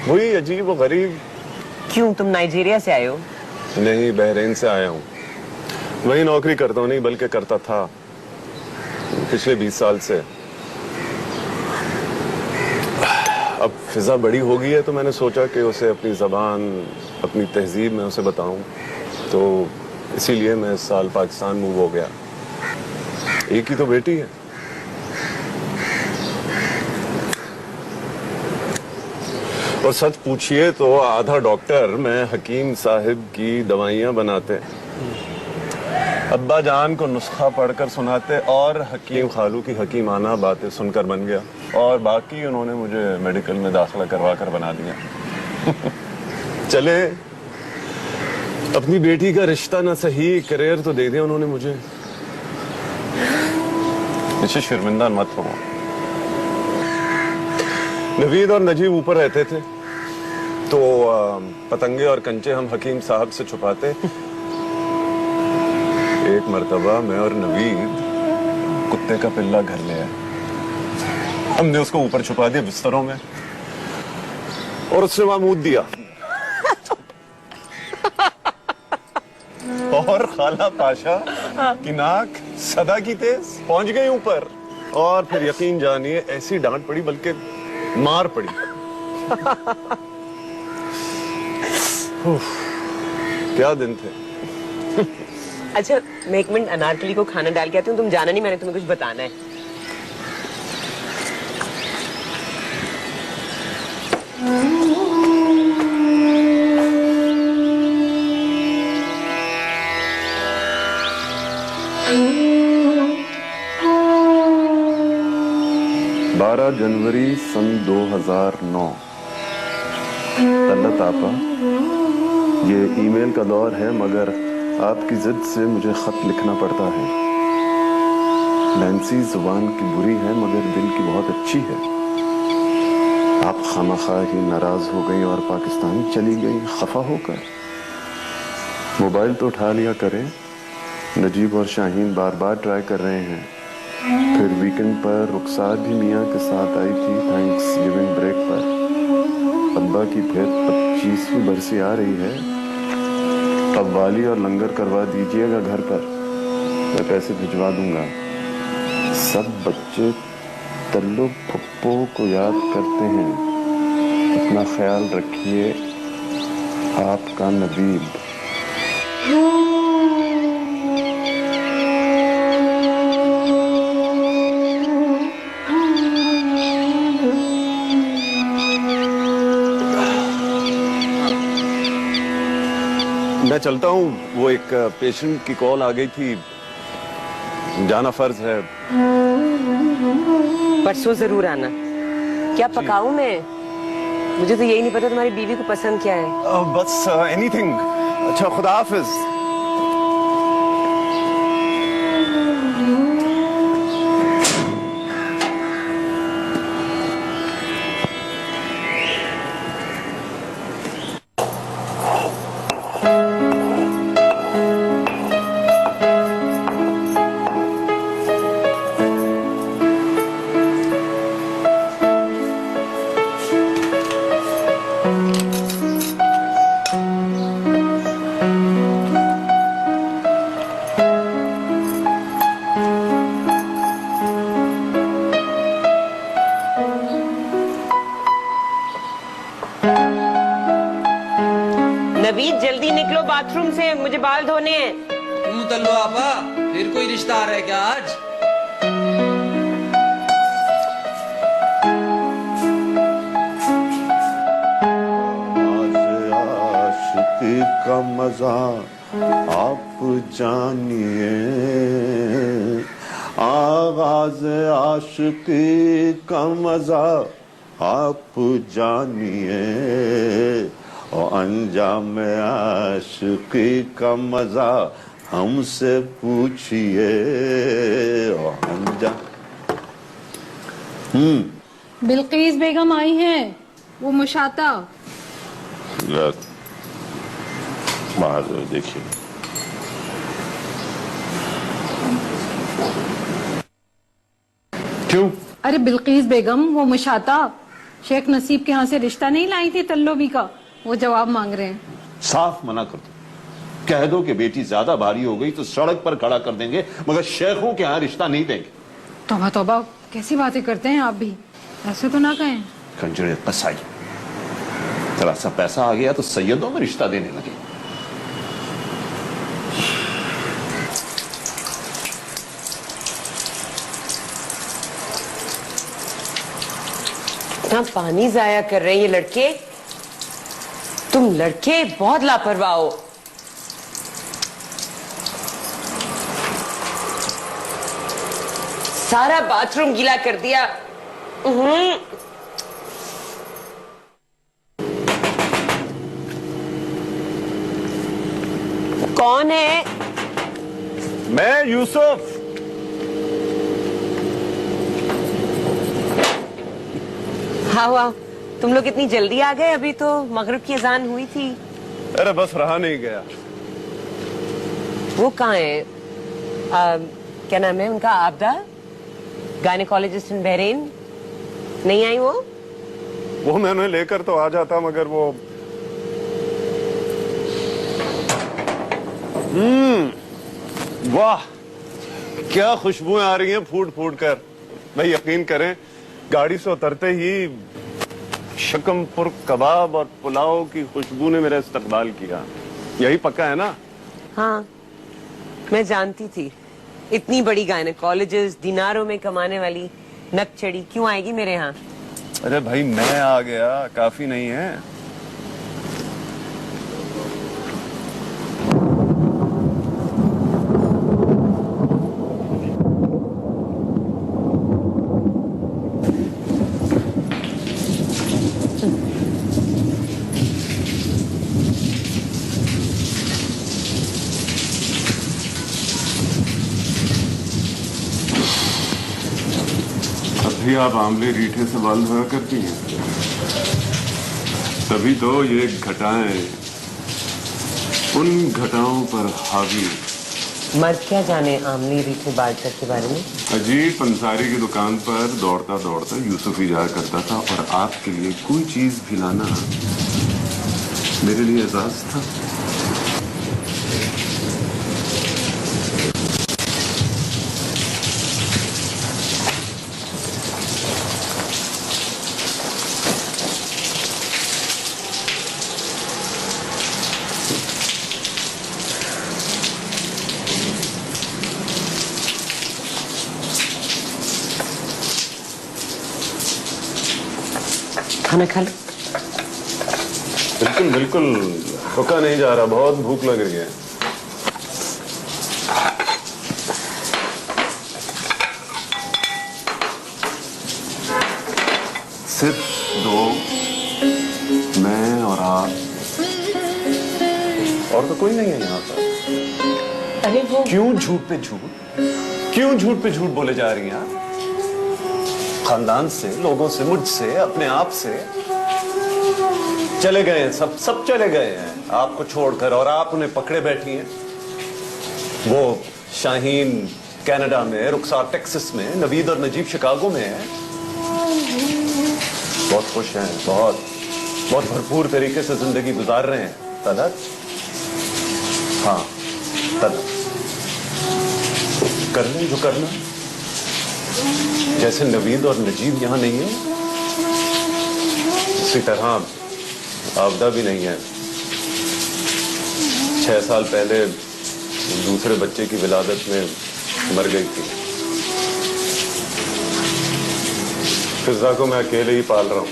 वही अजीब और गरीब। क्यों, तुम नाइजीरिया से आए हो? नहीं, बहरीन से आया हूँ। वही नौकरी करता हूँ, नहीं बल्कि करता था पिछले 20 साल से। अब फिजा बड़ी हो गई है तो मैंने सोचा कि उसे अपनी जबान, अपनी तहजीब में उसे बताऊं, तो इसीलिए मैं इस साल पाकिस्तान मूव हो गया। एक ही तो बेटी है। और सच पूछिए तो आधा डॉक्टर मैं हकीम साहिब की दवाइयां बनाते, अब्बा जान को नुस्खा पढ़कर सुनाते और हकीम खालू की हकीमाना बातें सुनकर बन गया, और बाकी उन्होंने मुझे मेडिकल में दाखिला करवा कर बना दिया। चले, अपनी बेटी का रिश्ता ना सही, करियर तो दे दिया उन्होंने मुझे। इससे शर्मिंदा मत हो। नवीद और नजीब ऊपर रहते थे तो पतंगे और कंचे हम हकीम साहब से छुपाते। एक मर्तबा मैं और नवीद कुत्ते का पिल्ला घर ले आए। हमने उसको ऊपर छुपा दिया बिस्तरों में और उससे वहां मूत दिया। और खाला पाशा की नाक सदा की तेज पहुंच गई ऊपर, और फिर यकीन जानिए ऐसी डांट पड़ी, बल्कि मार पड़ी। क्या दिन थे। अच्छा मैं एक मिनट अनारकली को खाना डाल के आती हूँ, तुम जाना नहीं, मैंने तुम्हें कुछ बताना है। जनवरी सन 2009। तल्लत आपा, ये ईमेल का दौर है मगर आपकी जिद से मुझे खत लिखना पड़ता है। नैन्सी जुबान की बुरी है मगर दिल की बहुत अच्छी है। आप खामखा ही नाराज हो गई और पाकिस्तान चली गई खफा होकर। मोबाइल तो उठा लिया करें। नजीब और शाहीन बार बार ट्राई कर रहे हैं। फिर वीकेंड पर रुखसार भी मियाँ के साथ आई थी थैंक्स गिविंग ब्रेक पर। अब तौबा की फिर 25वीं बरसी आ रही है। कव्वाली और लंगर करवा दीजिएगा घर पर, मैं पैसे भिजवा दूंगा। सब बच्चे तल्लु पप्पो को याद करते हैं। अपना ख्याल रखिए, आपका नबीब। मैं चलता हूँ, वो एक पेशेंट की कॉल आ गई थी, जाना फर्ज है। परसों जरूर आना। क्या पकाऊं मैं? मुझे तो यही नहीं पता तुम्हारी बीवी को पसंद क्या है। बस एनीथिंग। अच्छा, खुदा हाफिज। नवीद जल्दी निकलो बाथरूम से, मुझे बाल धोने हैं। क्यों तल्लू आपा, फिर कोई रिश्ता आ रहा है क्या आज? आशिकी का मजा आप जानिए, आगाज आशिकी का मजा आप जानिए, और अंजाम आशिकी का मजा हमसे पूछिए। और अंजाम बिल्कीस बेगम आई हैं, वो मुशाता। बाहर देखिए। क्यों? अरे बिल्कीस बेगम, वो मुशाता शेख नसीब के यहाँ से रिश्ता नहीं लाई थी तल्लोबी का, वो जवाब मांग रहे हैं। साफ मना कर दो, कह दो कि बेटी ज्यादा भारी हो गई तो सड़क पर खड़ा कर देंगे, मगर शेखों के यहाँ रिश्ता नहीं देंगे। तौबा तौबा, कैसी बातें करते हैं आप भी, ऐसे तो ना कहें। कंजरे कसाई, जरा सा पैसा आ गया तो सैयदों में रिश्ता देने लगे। इतना पानी जाया कर रहे हैं ये लड़के। तुम लड़के बहुत लापरवाह हो। सारा बाथरूम गीला कर दिया। कौन है? मैं यूसुफ। हाँ वाह, तुम लोग इतनी जल्दी आ गए, अभी तो मगरिब की अजान हुई थी। अरे बस रहा नहीं गया। वो कहाँ है? क्या नाम है उनका? आबदा, गायनेकोलॉजिस्ट इन बहरीन। नहीं आई वो मैं उन्हें लेकर तो आ जाता, मगर वो वाह क्या खुशबुएं आ रही हैं फूट फूट कर। भाई यकीन करें, गाड़ी से उतरते ही शकमपुर कबाब और पुलाव की खुशबू ने मेरा इस्तकबाल किया। यही पक्का है ना? हाँ, मैं जानती थी इतनी बड़ी गायनेकोलॉजिस्ट, दिनारों में कमाने वाली नकचड़ी क्यों आएगी मेरे यहाँ। अरे भाई मैं आ गया काफी नहीं है? भी आप आंवले रीठे से बाल धोया करती हैं, तभी तो ये घटाएं उन घटाओं पर हावी मर्द क्या जाने आमली रीठे बाल्टर के बारे में। अजीब पंसारी की दुकान पर दौड़ता दौड़ता यूसुफ ही जाया करता था और आपके लिए कोई चीज भी लाना मेरे लिए एजाज था। खाना खा लो। बिल्कुल बिल्कुल, रुका नहीं जा रहा, बहुत भूख लग रही है। सिर्फ दो, मैं और आप, और तो कोई नहीं है यहाँ पर। अरे वो क्यों झूठ पे झूठ, क्यों झूठ पे झूठ बोले जा रही हैं आप? खानदान से, लोगों से, मुझसे, अपने आप से चले गए हैं, सब चले गए हैं आपको छोड़कर, और आप उन्हें पकड़े बैठी हैं। वो शाहीन कनाडा में, रुखसार टेक्सास में, नवीद और नजीब शिकागो में है। बहुत खुश हैं, बहुत बहुत भरपूर तरीके से जिंदगी गुजार रहे हैं। तलत, हाँ तलत कर लें जो करना। जैसे नवीद और नजीब यहां नहीं है, इसी तरह आपदा भी नहीं है। 6 साल पहले दूसरे बच्चे की विलादत में मर गई थी। फिजा को मैं अकेले ही पाल रहा हूं।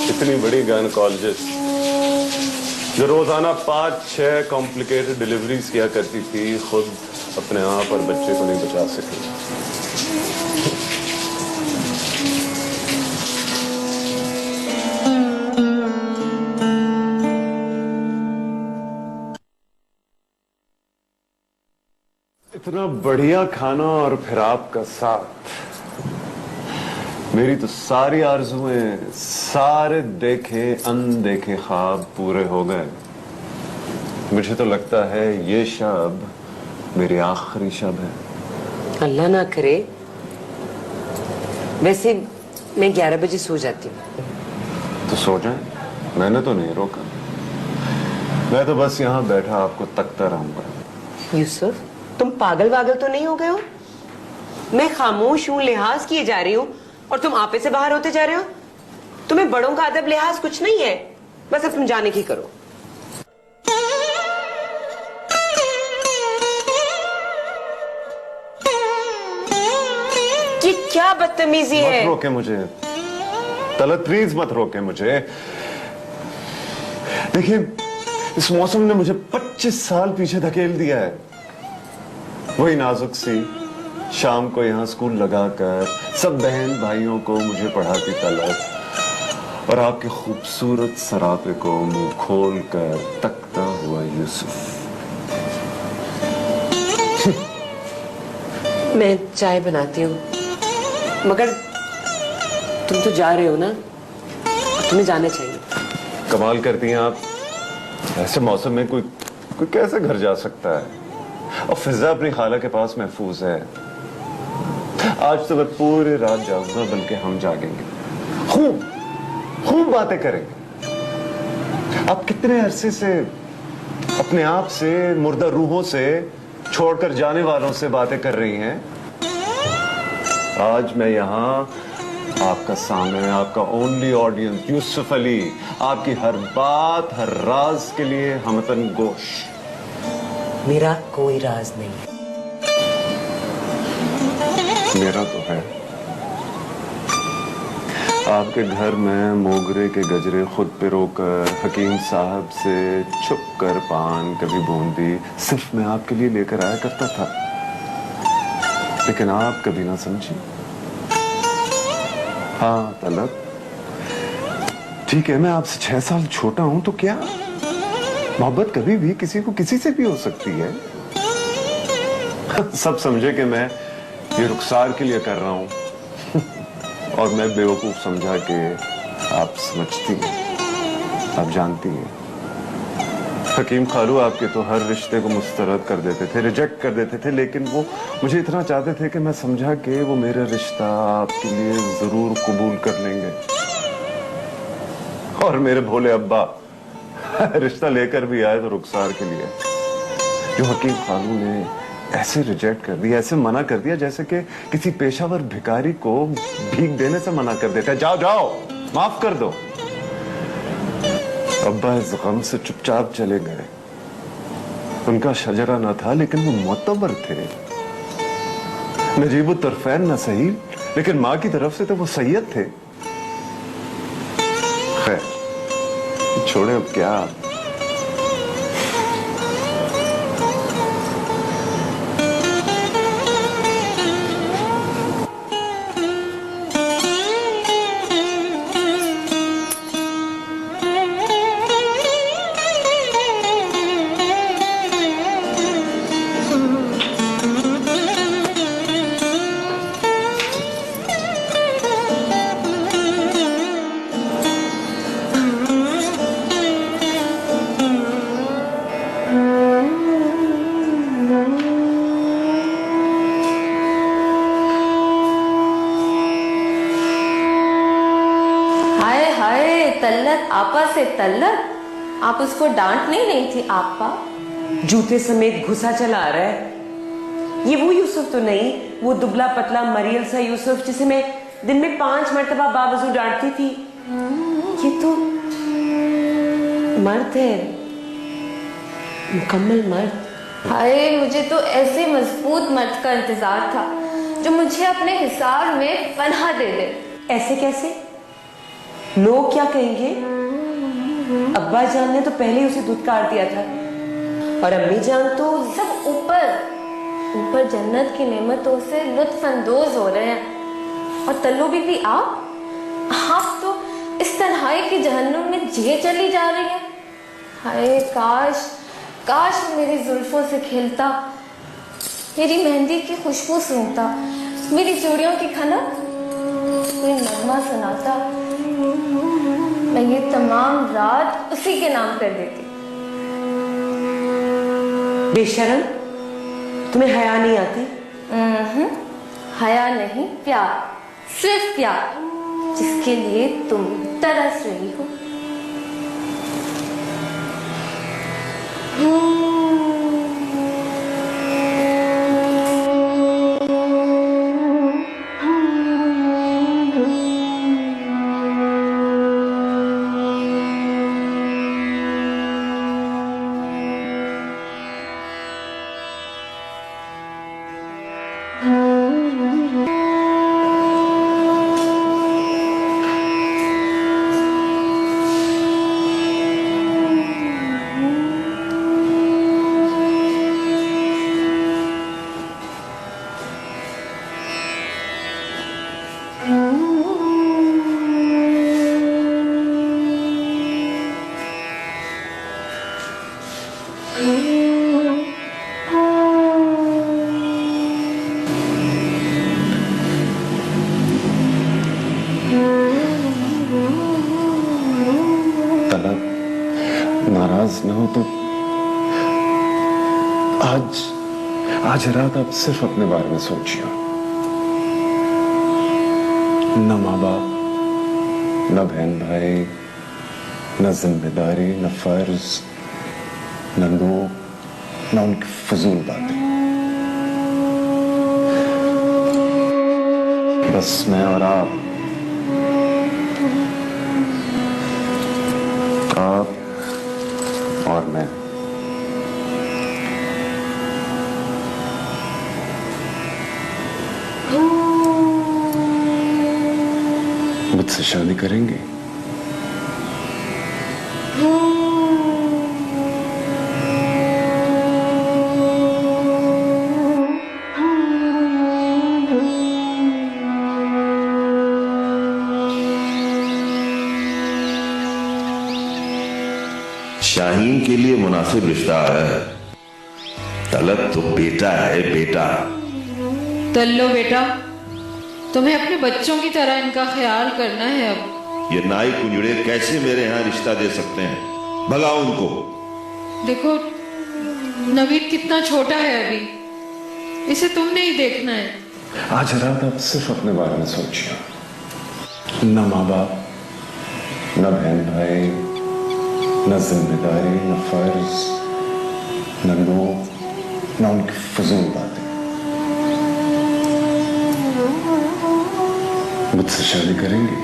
इतनी बड़ी गायनेकोलॉजिस्ट जो रोजाना 5-6 कॉम्प्लिकेटेड डिलीवरीज किया करती थी, खुद अपने आप और बच्चे को नहीं बचा सकी। इतना बढ़िया खाना और फिर आपका साथ। मेरी तो सारी आरज़ुएं, सारे देखे अनदेखे ख्वाब पूरे हो गए। मुझे तो लगता है ये शब मेरी आखिरी शब है। अल्लाह ना करे। वैसे मैं 11 बजे सो जाती हूँ। तो सो जाए, मैंने तो नहीं रोका। मैं तो बस यहाँ बैठा आपको तकता रहूंगा। यूसुफ, तुम पागल वागल तो नहीं हो गए हो? मैं खामोश हूँ, लिहाज किए जा रही हूँ, और तुम आपे से बाहर होते जा रहे हो। तुम्हें बड़ों का अदब लिहाज कुछ नहीं है, बस अब तुम जाने की करो। ये क्या बदतमीजी है? मत रोके मुझे तलत, प्लीज मत रोके मुझे। देखिए, इस मौसम ने मुझे 25 साल पीछे धकेल दिया है। वही नाजुक सी शाम को यहाँ स्कूल लगाकर सब बहन भाइयों को मुझे पढ़ाती तलत, और आपके खूबसूरत सरापे को मुंह खोल कर तकता हुआ यूसुफ। मैं चाय बनाती हूँ, मगर तुम तो जा रहे हो ना, तुम्हें जाना चाहिए। कमाल करती हैं आप। ऐसे मौसम में कोई कैसे घर जा सकता है? और फिजा अपनी खाला के पास महफूज है। आज तो मैं पूरी रात जागूंगा, बल्कि हम जागेंगे, खूब बातें करेंगे। आप कितने अरसे से अपने आप से, मुर्दा रूहों से, छोड़कर जाने वालों से बातें कर रही हैं। आज मैं यहाँ आपका सामने, आपका ओनली ऑडियंस यूसुफ अली, आपकी हर बात, हर राज के लिए हमतन गोश। मेरा कोई राज नहीं। मेरा तो है। आपके घर में मोगरे के गजरे खुद पे रोकर, हकीम साहब से छुप कर पान, कभी बूंदी, सिर्फ मैं आपके लिए लेकर आया करता था। लेकिन आप कभी ना समझी। हाँ तलब, ठीक है, मैं आपसे 6 साल छोटा हूं, तो क्या मोहब्बत कभी भी किसी को किसी से भी हो सकती है। सब समझे कि मैं ये रुखसार के लिए कर रहा हूं, और मैं बेवकूफ समझा कि आप समझती हैं, आप जानती हैं। हकीम खालू आपके तो हर रिश्ते को मुस्तरद कर देते थे, रिजेक्ट कर देते थे, लेकिन वो मुझे इतना चाहते थे कि मैं समझा कि वो मेरा रिश्ता आपके लिए जरूर कबूल कर लेंगे। और मेरे भोले अब्बा रिश्ता लेकर भी आए तो रुखसार के लिए, जो हकीम खालू ने ऐसे रिजेक्ट कर दिया, ऐसे मना कर दिया जैसे कि किसी पेशावर भिखारी को भीख देने से मना कर देता है। जाओ जाओ, माफ कर दो। अब्बा इस गम से चुपचाप चले गए। उनका शजरा न था लेकिन वो मोतबर थे। नजीबुत तरफैन न सही, लेकिन माँ की तरफ से तो वो सैयद थे। खैर छोड़े, अब क्या। तल्लक आपा से तल्लक, आप उसको डांट नहीं रही थी आपा? जूते समेत घुसा चला आ रहा है। ये वो यूसुफ तो नहीं, वो दुबला पतला मरियल सा यूसुफ जिसे मैं दिन में 5 मरतबा बावजू डांटती थी। ये तो मर्द है, मुकम्मल मर्द। हाय, मुझे तो ऐसे मजबूत मर्द का इंतजार था जो मुझे अपने हिसाब में पनाह दे दे। ऐसे कैसे? लोग क्या कहेंगे? अब्बा जान ने तो पहले ही उसे धुतकार दिया था, और अम्मी जान तो सब ऊपर जन्नत की नेमतों से लुत्फानंदोज हो रहे हैं। और तल्लू बीबी आप तो इस तन्हाई की जहन्नुम में जिए चली जा रही है। हाय, काश मेरी जुल्फों से खेलता, मेरी मेहंदी की खुशबू सूंघता, मेरी चूड़ियों की खनक कोई नगमा सुनाता, मैं ये तमाम रात उसी के नाम कर देती। बेशरम, तुम्हें हया नहीं आती? हया नहीं, प्यार, सिर्फ प्यार, जिसके लिए तुम तरस रही हो। नाराज ना हो तो आज रात आप सिर्फ अपने बारे में सोचिए। न माँ बाप, न बहन भाई, न जिम्मेदारी, न फर्ज, न लोग, न उनकी फजूल बातें। बस मैं और आप और मैं। मुझसे शादी करेंगे? शाहीन के लिए मुनासिब रिश्ता है। तलब तो बेटा है, बेटा। तल्लो बेटा, तुम्हें अपने बच्चों की तरह इनका ख्याल करना है। अब ये नाई कुंजड़े कैसे मेरे यहाँ रिश्ता दे सकते हैं? भगाओ उनको। देखो नवीद कितना छोटा है अभी, इसे तुमने ही देखना है। आज रात आप सिर्फ अपने बारे में सोचिए, न माँ बाप, न बहन भाई, न जिम्मेदारी, न फर्ज, न लोग, न उनकी फजूल बातें। मुझसे शादी करेंगी?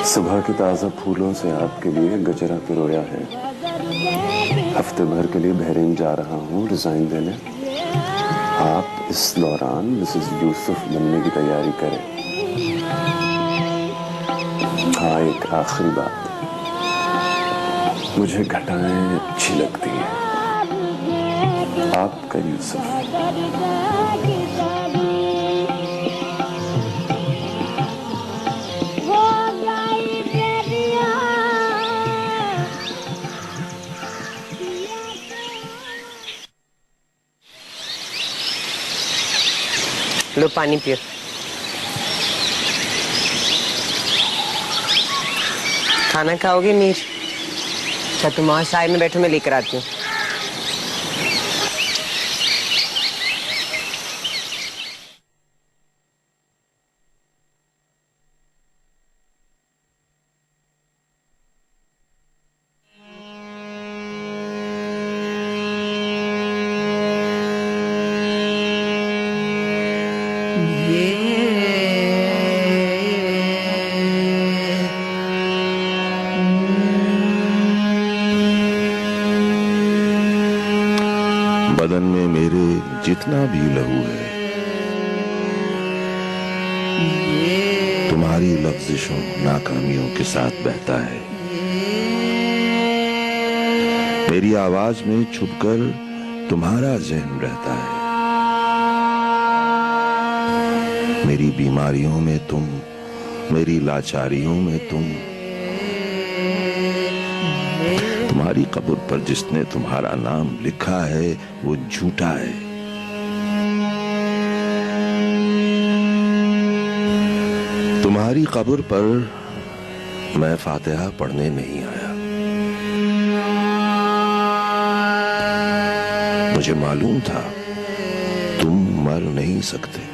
सुबह के ताज़ा फूलों से आपके लिए गजरा पिरोया है। हफ्ते भर के लिए बहरीन जा रहा हूँ रिजाइन देने। आप इस दौरान मिसेस यूसुफ बनने की तैयारी करें। हाँ, एक आखिरी बात, मुझे घटाएं अच्छी लगती हैं। आपका यूसुफ। लो पानी पियो। खाना खाओगे मीर? अच्छा तुम वहां साइड में बैठो, मैं लेकर आती हूँ। बदन में मेरे जितना भी लहू है, तुम्हारी लफ्जिशों नाकामियों के साथ बहता है। मेरी आवाज में छुपकर तुम्हारा ज़हन रहता है। मेरी बीमारियों में तुम, मेरी लाचारियों में तुम। तुम्हारी कब्र पर जिसने तुम्हारा नाम लिखा है वो झूठा है। तुम्हारी कब्र पर मैं फातिहा पढ़ने नहीं आया। मुझे मालूम था तुम मर नहीं सकते।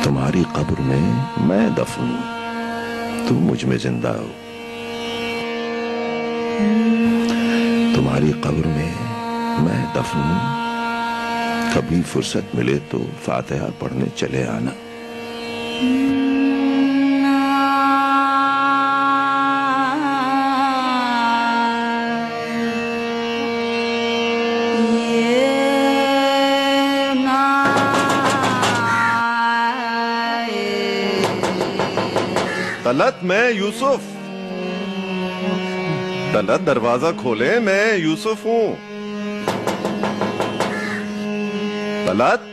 तुम्हारी कब्र में मैं दफन हूं, तुम मुझ में जिंदा हो। तुम्हारी कब्र में मैं दफन हूं, कभी फुर्सत मिले तो फातिहा पढ़ने चले आना। तलत, मैं यूसुफ। तलत दरवाजा खोले, मैं यूसुफ हूं। तलत।